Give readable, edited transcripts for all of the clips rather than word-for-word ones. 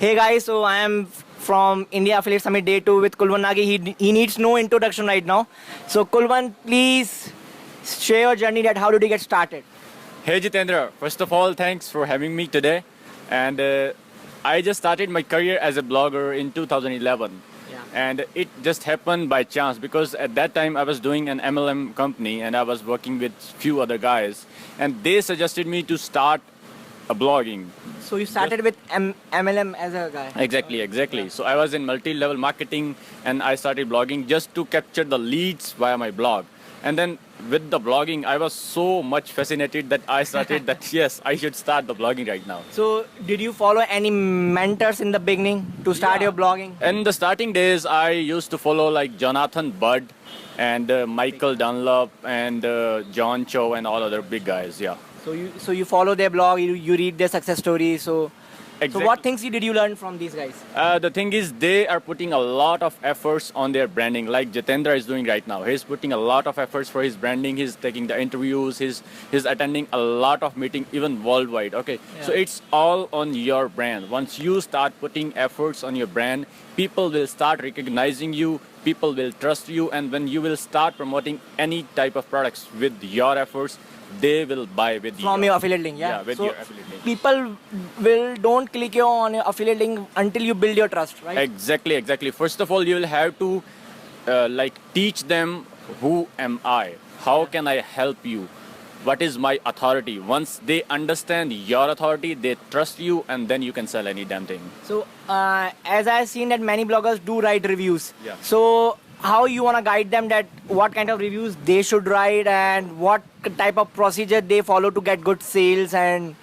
Hey guys, so I am from India Affiliate Summit Day 2 with Kulwan Nagi. He needs no introduction right now. So Kulwan, please share your journey that how did you get started? Hey Jitendra, first of all, thanks for having me today. And I just started my career as a blogger in 2011. Yeah. And it just happened by chance because at that time I was doing an MLM company and I was working with few other guys. And they suggested me to start a blogging. So you started with MLM as a guy. Exactly. So I was in multi-level marketing and I started blogging just to capture the leads via my blog. And then with the blogging, I was so much fascinated that I started that yes, I should start the blogging right now. So did you follow any mentors in the beginning to start your blogging? In the starting days, I used to follow like Jonathan Budd and Michael Dunlop and John Cho and all other big guys. Yeah. So you follow their blog, you read their success stories. So what things did you learn from these guys? The thing is, they are putting a lot of efforts on their branding, like Jitendra is doing right now. He's putting a lot of efforts for his branding. He's taking the interviews. He's attending a lot of meetings, even worldwide. Okay, Yeah. So it's all on your brand. Once you start putting efforts on your brand, people will start recognizing you. People will trust you, and when you will start promoting any type of products with your efforts, they will buy with you. From your affiliate link, yeah. Yeah, with your affiliate link. People don't click on your affiliate link until you build your trust, right? Exactly. First of all, you will have to teach them who am I, how can I help you, what is my authority. Once they understand your authority, they trust you, and then you can sell any damn thing. So as I've seen that many bloggers do write reviews. Yeah. So how you want to guide them that what kind of reviews they should write and what type of procedure they follow to get good sales and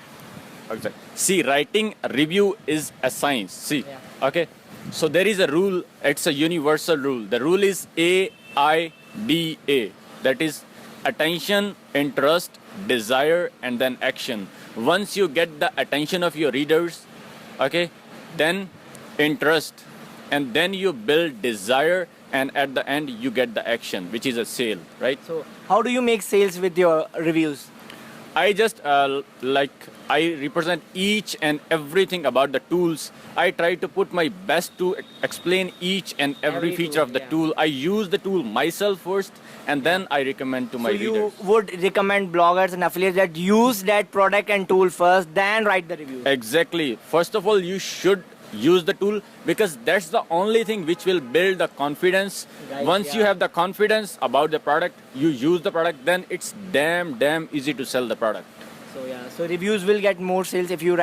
Exactly. See, writing a review is a science. See, Yeah. okay. So there is a rule. It's a universal rule. The rule is AIDA. That is attention, interest, desire, and then action. Once you get the attention of your readers, okay, then interest, and then you build desire, and at the end you get the action, which is a sale, right? so how do you make sales with your reviews? I just I represent each and everything about the tools. I try to put my best to explain each and every Every feature tool, of the yeah. tool. I use the tool myself first, and then I recommend to my So you readers. would recommend bloggers and affiliates that use that product and tool first, then write the review. Exactly. First of all, you should use the tool because that's the only thing which will build the confidence. Right, Once you yeah. have the confidence about the product, you use the product, then it's damn easy to sell the product. So reviews will get more sales if you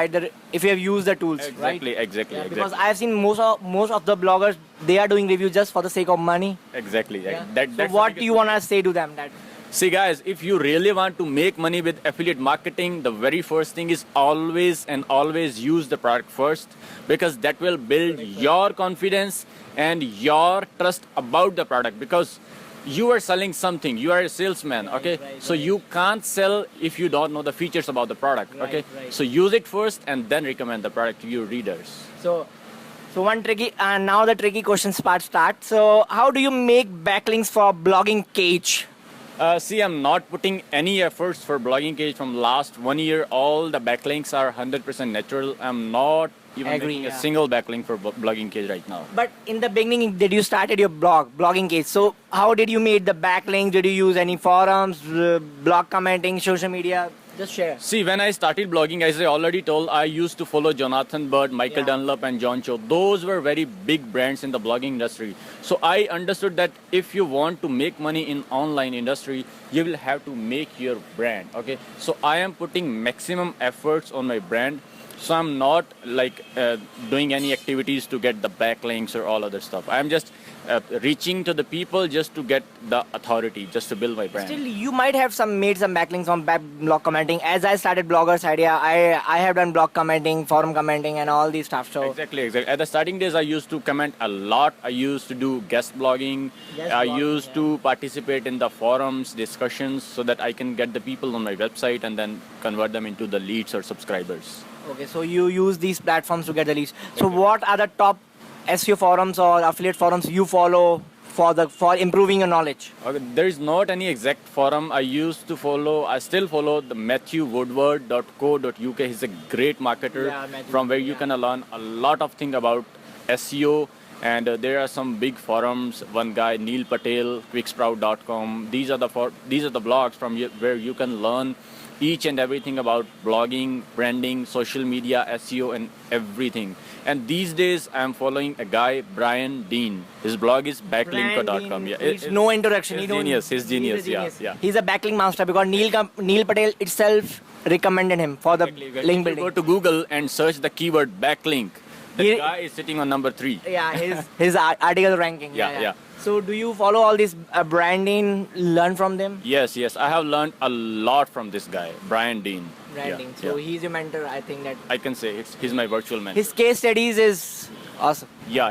if you have used the tools, right? Exactly. Because I've seen most of the bloggers, they are doing reviews just for the sake of money. Exactly. Yeah. That's So the what do biggest you want to say to them? That See guys, if you really want to make money with affiliate marketing, the very first thing is always use the product first, because that will build your confidence and your trust about the product, because you are selling something, you are a salesman, okay? So you can't sell if you don't know the features about the product, okay? right. So use it first and then recommend the product to your readers. so one tricky and now the tricky questions part starts. So how do you make backlinks for blogging Cage? See, I'm not putting any efforts for blogging Cage from last 1 year. All the backlinks are 100% natural. I'm not even Agree, making yeah. a single backlink for blogging Cage right now. But in the beginning, did you started your blogging Cage? So how did you make the backlink? Did you use any forums, blog commenting, social media? Just share. See, when I started blogging, as I already told, I used to follow Jonathan Budd, Michael Yeah. Dunlop, and John Cho. Those were very big brands in the blogging industry. So I understood that if you want to make money in online industry, you will have to make your brand. Okay, so I am putting maximum efforts on my brand. So I'm not doing any activities to get the backlinks or all other stuff. I'm just reaching to the people just to get the authority, just to build my brand. Still, you might have made some backlinks on blog commenting. As I started Bloggers Idea, I have done blog commenting, forum commenting, and all these stuff. So Exactly. At the starting days, I used to comment a lot. I used to do guest blogging. I used to participate in the forums, discussions, so that I can get the people on my website and then convert them into the leads or subscribers. okay, so you use these platforms to get the leads. So what are the top SEO forums or affiliate forums you follow for improving your knowledge? Okay, there is not any exact forum. I still follow the MatthewWoodward.co.uk. He's a great marketer Yeah, Matthew, from where you yeah. can learn a lot of things about SEO. And there are some big forums. One guy, Neil Patel, Quicksprout.com. These are the blogs where you can learn each and everything about blogging, branding, social media, SEO, and everything. And these days, I'm following a guy, Brian Dean. His blog is backlinko.com. Yeah, It's no introduction. He's He don't- genius. He's genius. a Yeah. He's a backlink master because Neil Patel itself recommended him for the Exactly. link If you building. go to Google and search the keyword backlink, the He- guy is sitting on number 3. Yeah, his article ranking. Yeah. So do you follow all this branding? Learn from them? Yes. I have learned a lot from this guy, Brian Dean. Branding. Yeah, So yeah. he's your mentor. I think that I can say he's my virtual mentor. his case studies is awesome. Yeah,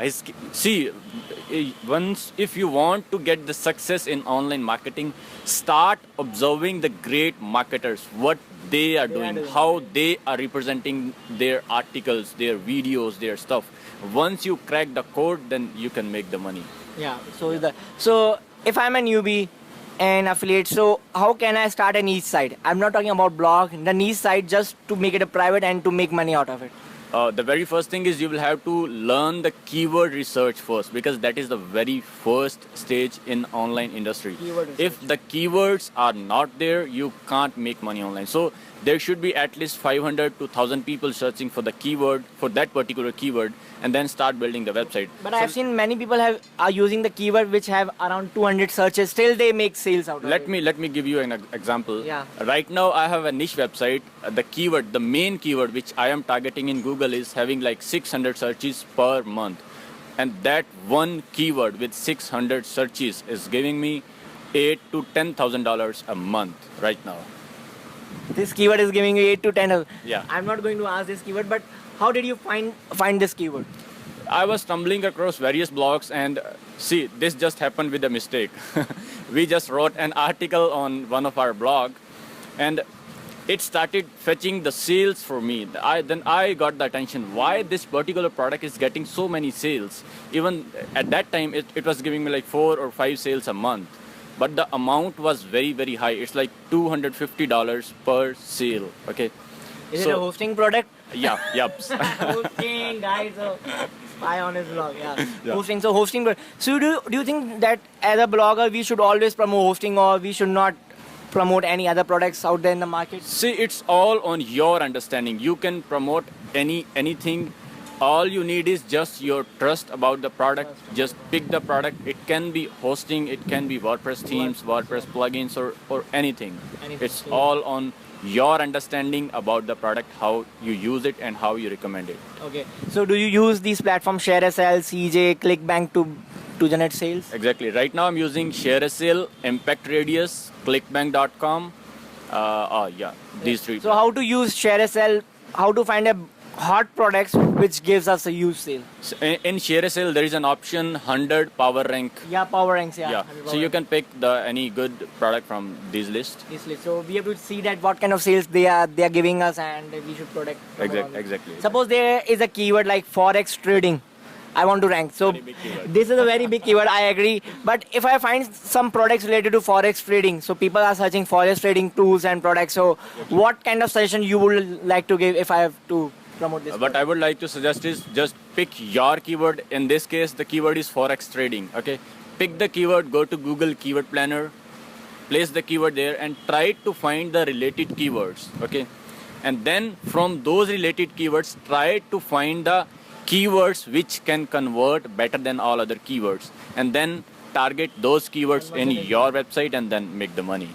once if you want to get the success in online marketing, start observing the great marketers, what they are doing, how they are representing their articles, their videos, their stuff. Once you crack the code, then you can make the money. Yeah. So if I'm a newbie and affiliate, so how can I start a niche site? I'm not talking about blog, the niche site just to make it a private and to make money out of it. The very first thing is you will have to learn the keyword research first, because that is the very first stage in online industry. Keyword research. If the keywords are not there, you can't make money online. So there should be at least 500 to 1,000 people searching for the keyword, for that particular keyword, and then start building the website. But So I've seen many people are using the keyword which have around 200 searches. Still, they make sales out of it. let me give you an example. Yeah. Right now I have a niche website. The main keyword which I am targeting in Google is having like 600 searches per month. And that one keyword with 600 searches is giving me $8,000 to $10,000 a month right now. This keyword is giving you 8 to 10. Yeah. I'm not going to ask this keyword, but how did you find this keyword? I was stumbling across various blogs, and see, this just happened with a mistake. We just wrote an article on one of our blog, and it started fetching the sales for me. Then I got the attention why this particular product is getting so many sales. Even at that time, it was giving me like 4 or 5 sales a month. But the amount was very, very high. It's like $250 per sale. Okay. Is it So- a hosting product? Yeah. Hosting, guys. So spy on his blog. Yeah. Yeah. Hosting. So hosting. So do you think that as a blogger we should always promote hosting, or we should not promote any other products out there in the market? See, it's all on your understanding. You can promote anything. All you need is just your trust about the product. Just pick the product. It can be hosting, it can be WordPress themes, WordPress plugins, or anything. Anything, It's yeah. all on your understanding about the product, how you use it and how you recommend it. Okay. So do you use these platforms, ShareSL, CJ, ClickBank to generate sales? Exactly. Right now I'm using ShareSale, Impact Radius, ClickBank.com. These three. So how to use ShareSL? How to find a hot products which gives us a huge sale? So in ShareSale, there is an option 100 power rank. Yeah, power ranks. Yeah. Yeah. So you can pick any good product from this list. This list. So we have to see that what kind of sales they are giving us, and we should protect. Exactly. Suppose there is a keyword like forex trading. I want to rank. So Very big keyword. this is a very big keyword. I agree. But if I find some products related to forex trading, so people are searching forex trading tools and products. So what kind of suggestion you would like to give if I have to promote this? What I would like to suggest is just pick your keyword. In this case, the keyword is forex trading. Okay, pick the keyword, go to Google Keyword Planner, place the keyword there, and try to find the related keywords. Okay, and then from those related keywords, try to find the keywords which can convert better than all other keywords, and then target those keywords in your website, and then make the money.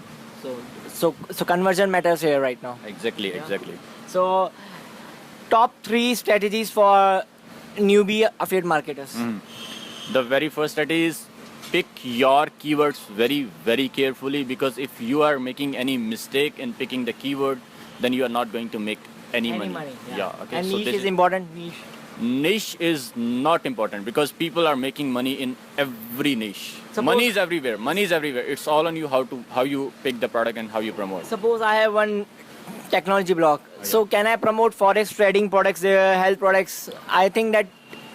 So conversion matters here right now. Exactly. So top 3 strategies for newbie affiliate marketers. The very first strategy is pick your keywords very, very carefully, because if you are making any mistake in picking the keyword, then you are not going to make any money. Yeah. Okay. And so niche this is important. niche is not important, because people are making money in every niche. Suppose- Money is everywhere. It's all on you how you pick the product and how you promote. Suppose I have one technology blog. So can I promote forex trading products, health products? I think that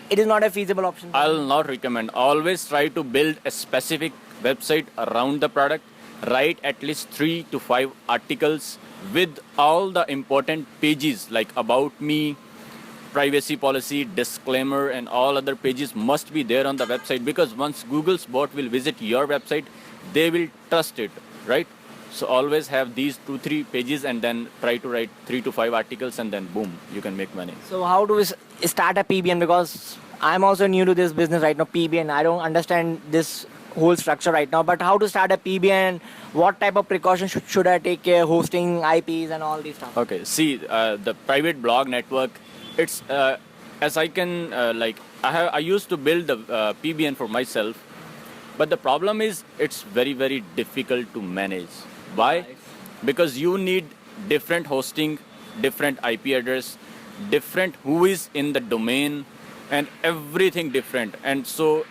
it is not a feasible option? I'll not recommend. Always try to build a specific website around the product. Write at least 3 to 5 articles with all the important pages like about me, privacy policy, disclaimer, and all other pages must be there on the website, because once Google's bot will visit your website, they will trust it, right? So always have these 2-3 pages and then try to write 3 to 5 articles, and then boom, you can make money. So how do we start a PBN? Because I'm also new to this business right now, PBN. I don't understand this whole structure right now. But how to start a PBN? What type of precautions should I take care? Hosting, IPs, and all these stuff. Okay, see, the private blog network, it's as I can I used to build the PBN for myself, but the problem is it's very very difficult to manage. Why? Because you need different hosting, different IP address, different who is in the domain, and everything different. And so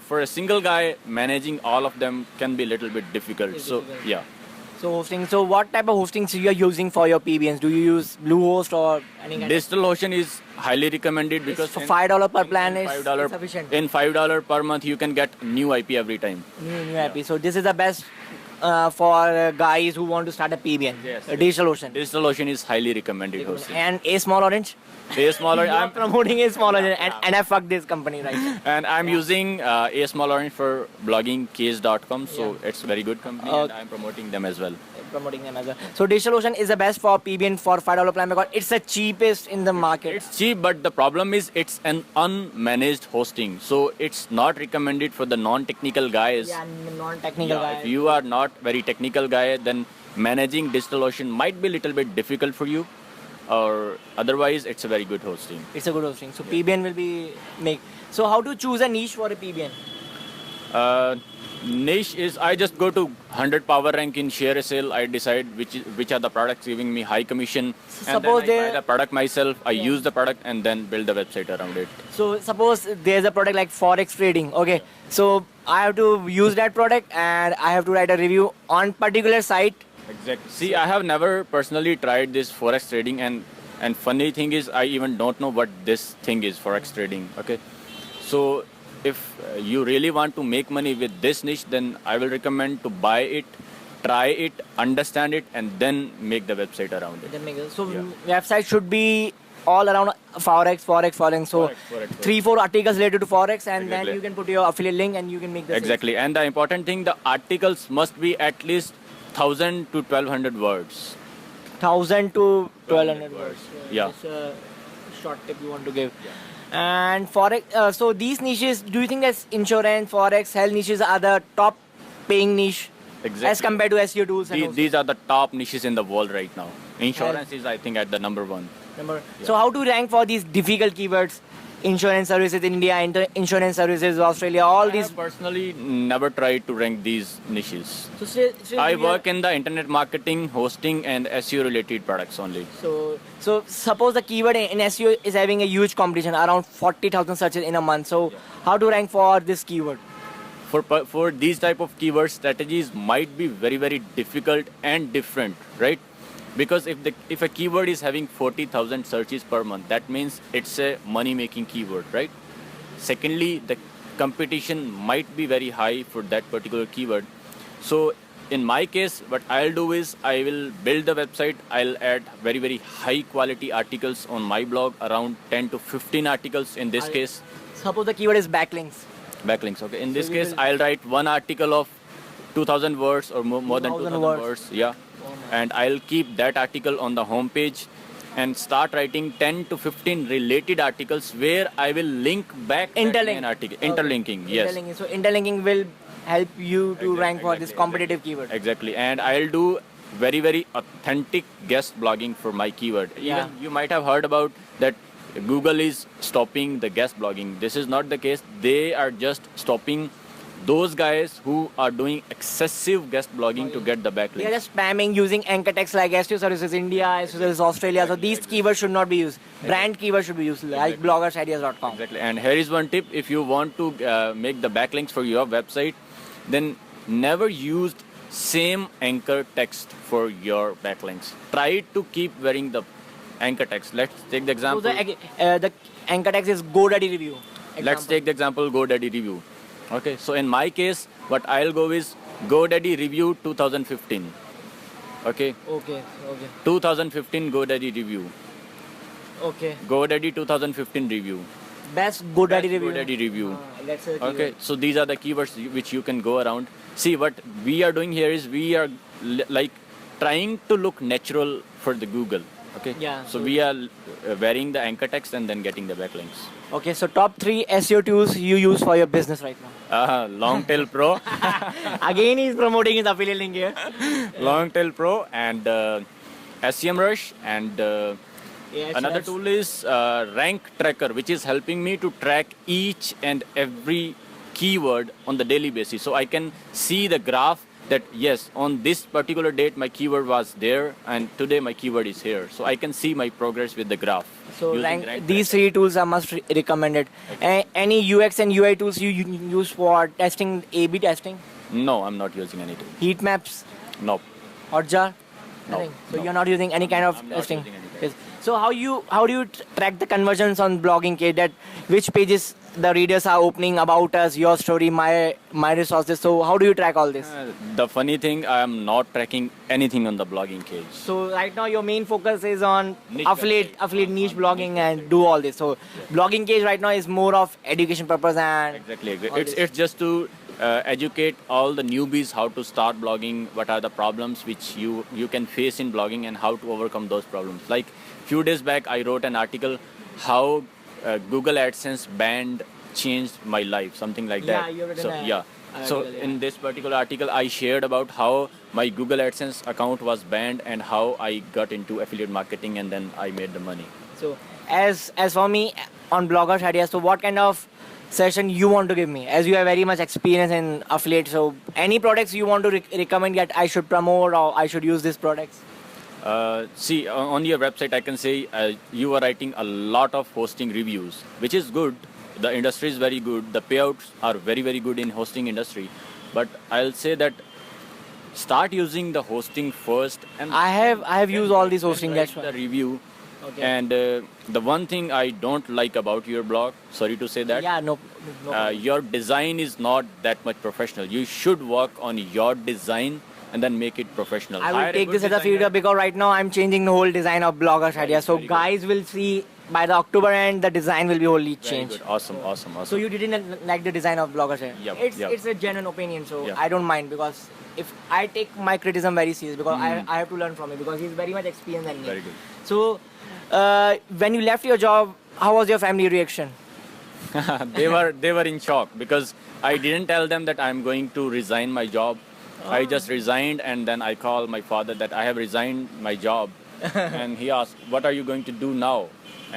for a single guy, managing all of them can be a little bit difficult. It's So difficult. yeah. So hosting. So what type of hostings you are using for your PBNs? Do you use Bluehost or any kind of? DigitalOcean is highly recommended because For $5 per plan is $5 sufficient. in $5 per month you can get new IP every time. New IP. So this is the best for guys who want to start a PBN. Yes. DigitalOcean. DigitalOcean is highly recommended hosting. And A Small Orange. A smaller, I'm promoting A Small Orange, and I fuck this company right now. and I'm using A Small Orange for blogging case.com, so it's a very good company, and I'm promoting them as well. Promoting them as well. So DigitalOcean is the best for PBN for $5 plan because it's the cheapest in the market. It's cheap, but the problem is it's an unmanaged hosting, so it's not recommended for the non-technical guys. Yeah, non-technical guy. If you are not very technical guy, then managing DigitalOcean might be a little bit difficult for you, or otherwise it's a very good hosting. It's a good hosting. So PBN will be make. So how to choose a niche for a PBN? Niche is I just go to 100 power rank in share a sale. I decide which are the products giving me high commission, and suppose then I buy the product myself. I use the product and then build the website around it. So suppose there's a product like Forex trading. Okay. So I have to use that product and I have to write a review on particular site. Exactly. See, I have never personally tried this forex trading, and funny thing is I even don't know what this thing is, forex trading. Okay, so if you really want to make money with this niche, then I will recommend to buy it, try it, understand it, and then make the website around it. Then make it. So Yeah. website should be all around Forex. So Forex. 3-4 articles related to Forex, and then Exactly. you can put your affiliate link and you can make the sales. Exactly, and the important thing, the articles must be at least 1,000 to 1,200 words. 1,000 to 1,200 words. Yeah. Just a short tip you want to give. And Forex, so these niches, do you think that insurance, Forex, health niches are the top paying niche Exactly. as compared to SEO tools? And These are the top niches in the world right now. Insurance is, I think, at the number one. So how to rank for these difficult keywords? Insurance services in India, insurance services Australia, all I these. have personally never tried to rank these niches. So still I we are- work in the internet marketing, hosting, and SEO related products only. So suppose the keyword in SEO is having a huge competition, around 40,000 searches in a month. So how to rank for this keyword? For these type of keyword strategies might be very very difficult and different, right? Because if a keyword is having 40,000 searches per month, that means it's a money making keyword, right? Secondly, the competition might be very high for that particular keyword. So in my case, what I'll do is I will build the website. I'll add very very high quality articles on my blog, around 10 to 15 articles in this case. Suppose the keyword is backlinks. Backlinks. Okay. In this you case, will- I'll write one article of 2,000 words or more than 2,000 2,000 words. Yeah. And I'll keep that article on the home page and start writing 10 to 15 related articles where I will link back that Interlink. main article. Okay. Interlinking. Yes. Interlinking. So interlinking will help you to rank for this competitive keyword. Exactly. And I'll do very very authentic guest blogging for my keyword. Yeah. Even you might have heard about that Google is stopping the guest blogging. This is not the case. They are just stopping those guys who are doing excessive guest blogging to get the They are backlinks. just spamming using anchor text like SEO services India, SEO services Australia. So these keywords should not be used. Brand keywords should be used like bloggersideas.com. Exactly. And here is one tip: if you want to make the backlinks for your website, then never use same anchor text for your backlinks. Try to keep wearing the anchor text. Let's take the So example. the anchor text is GoDaddy review. Let's take the example GoDaddy review. Okay, so in my case, what I'll go is GoDaddy review 2015. Okay, Okay. 2015 GoDaddy review. Okay. GoDaddy 2015 review. Best GoDaddy Best review. GoDaddy review. Let's say Okay, so these are the keywords which you can go around. See, what we are doing here is we are like trying to look natural for the Google. Okay. Yeah, So so- we are varying the anchor text and then getting the backlinks. Okay, so top 3 SEO tools you use for your business right now. Longtail Pro, Again, he's promoting his affiliate link here. Longtail Pro, and SEMrush, and Yeah, another tool is Rank Tracker, which is helping me to track each and every keyword on the daily basis. So I can see the graph that yes, on this particular date my keyword was there, and today my keyword is here. So I can see my progress with the graph. So using these 3 tools are must recommended. Any UX and UI tools you use for testing, A/B testing, No, I'm not using anything. heat maps, Nope. Hotjar? No, Nothing. So no. you're not using any kind of I'm not testing. using anything. Yes. So how do you track the conversions on blogging, Kate? That which pages the readers are opening about us, your story, my resources. So how do you track all this? The funny thing, I am not tracking anything on the blogging page. So right now your main focus is on Niche affiliate niche blogging and do all this. So blogging case right now is more of education purpose and Exactly. all It's this. just to educate all the newbies how to start blogging, what are the problems which you can face in blogging, and how to overcome those problems. Like few days back, I wrote an article how Google AdSense banned changed my life, something like Yeah, that. you written So a yeah. So article, yeah. in this particular article, I shared about how my Google AdSense account was banned and how I got into affiliate marketing and then I made the money. So as for me on bloggers idea, so what kind of session you want to give me, as you have very much experience in affiliate? So any products you want to recommend that I should promote or I should use these products? See, on your website, I can say you are writing a lot of hosting reviews, which is good. The industry is very good. The payouts are very, very good in hosting industry. But I'll say that start using the hosting first. And I have used all these hosting, write that's the why. review. Okay. And the one thing I don't like about your blog, sorry to say that, Yeah, no. your design is not that much professional. You should work on your design and then make it professional. I Hire will a take good this as a designer. feedback because right now I'm changing the whole design of bloggers idea. So very good. guys will see by the October end the design will be wholly Very changed. good. Awesome. So you didn't like the design of bloggers idea? Yep, It's yep. it's a genuine opinion, so Yeah. I don't mind because if I take my criticism very serious because I have to learn from it because he's very much experienced than me. Very good. So when you left your job, how was your family reaction? They were in shock because I didn't tell them that I'm going to resign my job. I just resigned and then I called my father that I have resigned my job, and he asked, "What are you going to do now?"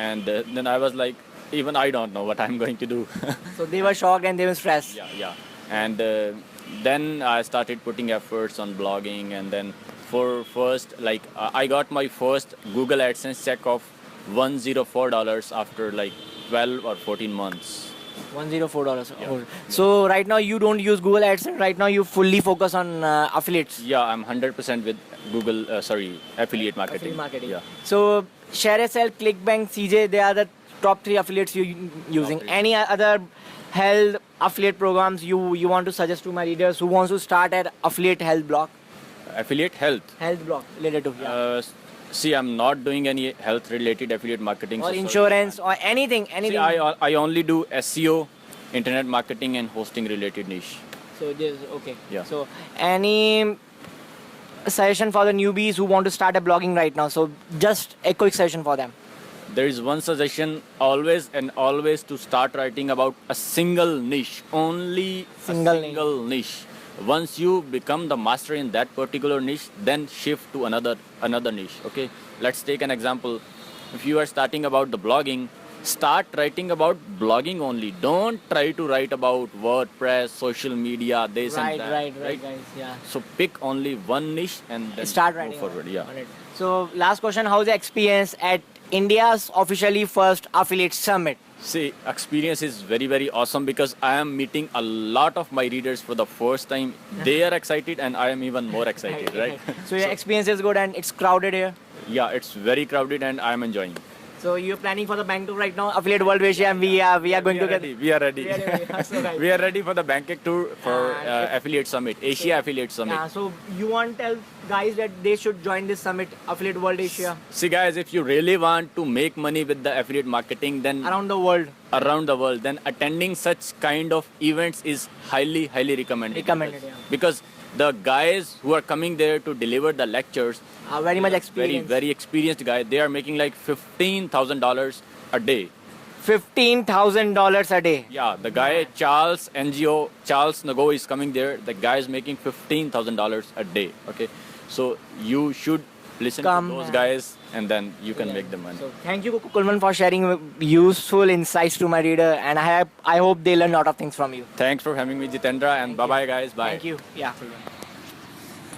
And then I was like, "Even I don't know what I'm going to do." So they were shocked and they were stressed. Yeah. And then I started putting efforts on blogging, and then for first, like I got my first Google AdSense check of $104 after like 12 or 14 months. $104. Yeah. So right now you don't use Google AdSense. Right now you fully focus on affiliates. Yeah, I'm 100% with Google, affiliate marketing. Affiliate marketing. Yeah. So ShareSell, ClickBank, CJ, they are the top 3 affiliates you using. three. Any other health affiliate programs you want to suggest to my readers who wants to start an affiliate health blog? Affiliate health. Health blog related to See, I'm not doing any health related affiliate marketing. or so- insurance or anything. See, I only do SEO, internet marketing, and hosting related niche. So this okay. Yeah. So any suggestion for the newbies who want to start a blogging right now? So just a quick session for them. There is one suggestion always to start writing about a single niche, only Single a single niche. Once you become the master in that particular niche, then shift to another niche. Okay, let's take an example. If you are starting about the blogging, start writing about blogging only. Don't try to write about WordPress, social media, this and that. Right, guys. Yeah. So pick only one niche and then Start move writing forward. Yeah. on it. So last question: how's the experience at India's officially first affiliate summit? See, experience is very, very awesome because I am meeting a lot of my readers for the first time. They are excited and I am even more excited, right? So your experience is good and it's crowded here. Yeah, it's very crowded and I am enjoying. So you're planning for the Bangkok right now, Affiliate World Asia, and we are going to get. We are ready. We are ready. So, guys. We are ready for the Bangkok tour for And Affiliate Summit, Asia Affiliate Summit. Yeah, so you want to tell guys that they should join this summit, Affiliate World Asia, See, guys, if you really want to make money with the affiliate marketing, then around the world. around the world, then attending such kind of events is highly, highly recommended. Recommended, yeah. Because the guys who are coming there to deliver the lectures, Very much very, experience. very experienced guys, they are making like $15,000 a day. $15,000 a day. Yeah, the guy Charles Nago is coming there. The guy is making $15,000 a day. Okay, so you should listen Come, to those man. guys, and then you can Yeah. make the money. So thank you, Kulman, for sharing useful insights to my reader, and I hope they learn a lot of things from you. Thanks for having me, Jitendra, and bye bye, guys. Bye. Thank you. Yeah.